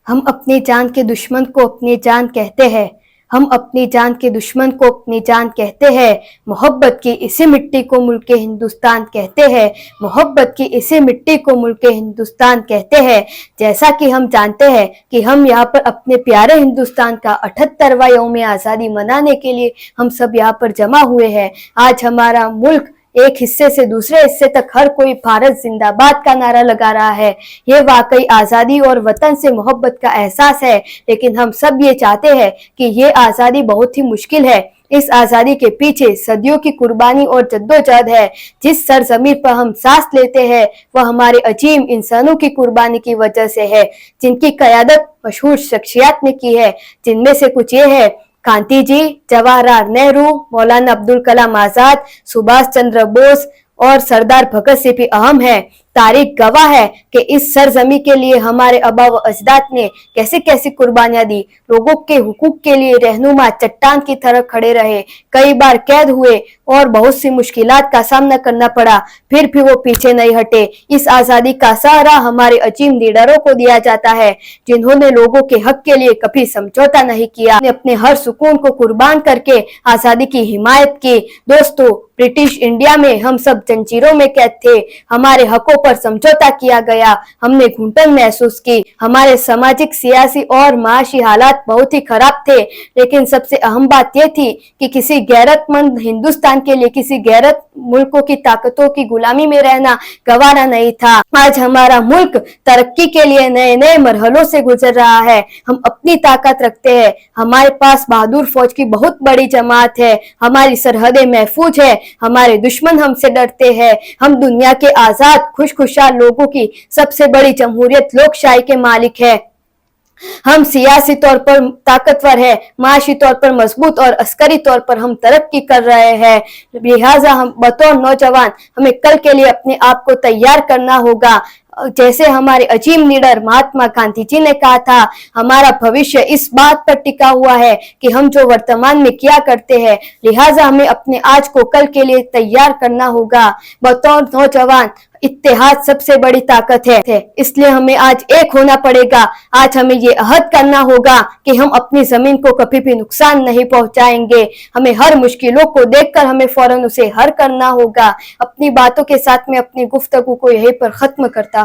हम अपनी जान के दुश्मन को अपनी जान कहते हैं। हम अपनी जान के दुश्मन को अपनी जान कहते हैं। मोहब्बत की इसी मिट्टी को मुल्क हिंदुस्तान कहते हैं। मोहब्बत की इसी मिट्टी को मुल्क हिंदुस्तान कहते हैं। जैसा कि हम जानते हैं कि हम यहाँ पर अपने प्यारे हिंदुस्तान का 78वां यौम आज़ादी मनाने के लिए हम सब यहाँ पर जमा हुए हैं। आज हमारा मुल्क एक हिस्से से दूसरे हिस्से तक हर कोई भारत जिंदाबाद का नारा लगा रहा है। ये वाकई आज़ादी और वतन से मोहब्बत का एहसास है, लेकिन हम सब ये चाहते हैं कि ये आज़ादी बहुत ही मुश्किल है। इस आज़ादी के पीछे सदियों की कुर्बानी और जद्दोजहद है। जिस सरजमीन पर हम सांस लेते हैं वह हमारे अजीम इंसानों की कुर्बानी की वजह से है, जिनकी क़यादत मशहूर शख्सियत ने की है। जिनमें से कुछ ये है: गांधी जी, जवाहरलाल नेहरू, मौलाना अब्दुल कलाम आजाद, सुभाष चंद्र बोस और सरदार भगत सिंह भी अहम है। तारीख गवाह है कि इस सरजमी के लिए हमारे आबा व अजदाद ने कैसे कैसी कुर्बानियां दी। लोगों के हुकूक के लिए रहनुमा चट्टान की तरह खड़े रहे, कई बार कैद हुए और बहुत सी मुश्किलात का सामना करना पड़ा, फिर भी वो पीछे नहीं हटे। इस आज़ादी का सहारा हमारे अजीम लीडरों को दिया जाता है, जिन्होंने लोगों के हक के लिए कभी समझौता नहीं किया, अपने हर सुकून को कुर्बान करके आज़ादी की हिमायत की। दोस्तों, ब्रिटिश इंडिया में हम सब जंजीरों में कैद थे। हमारे हकों पर समझौता किया गया, हमने घुटन महसूस की। हमारे सामाजिक, सियासी और माशी हालात बहुत ही खराब थे, लेकिन सबसे अहम बात यह थी कि किसी गैरतमंद हिंदुस्तान के लिए किसी गैरत मुल्कों की ताकतों की गुलामी में रहना गवारा नहीं था। आज हमारा मुल्क तरक्की के लिए नए नए मरहलों से गुजर रहा है। हम अपनी ताकत रखते हैं। हमारे पास बहादुर फौज की बहुत बड़ी जमात है। हमारी सरहदें महफूज है। हमारे दुश्मन हमसे डरते हैं। हम दुनिया के आजाद खुशखुशाल लोगों की सबसे बड़ी जमहूरियत लोकशाही के मालिक है। हम सियासी तौर पर ताकतवर है, माशी तौर पर मजबूत और अस्करी तौर पर हम तरक्की कर रहे हैं। लिहाजा हम बतौर नौजवान हमें कल के लिए अपने आप को तैयार करना होगा। जैसे हमारे अजीम लीडर महात्मा गांधी जी ने कहा था, हमारा भविष्य इस बात पर टिका हुआ है कि हम जो वर्तमान में किया करते हैं। लिहाजा हमें अपने आज को कल के लिए तैयार करना होगा। बतौर नौजवान इत्तेहाद सबसे बड़ी ताकत है, इसलिए हमें आज एक होना पड़ेगा। आज हमें ये अहद करना होगा कि हम अपनी जमीन को कभी भी नुकसान नहीं पहुंचाएंगे। हमें हर मुश्किलों को देखकर हमें फौरन उसे हल करना होगा। अपनी बातों के साथ में अपनी गुफ्तगू को यहीं पर खत्म करता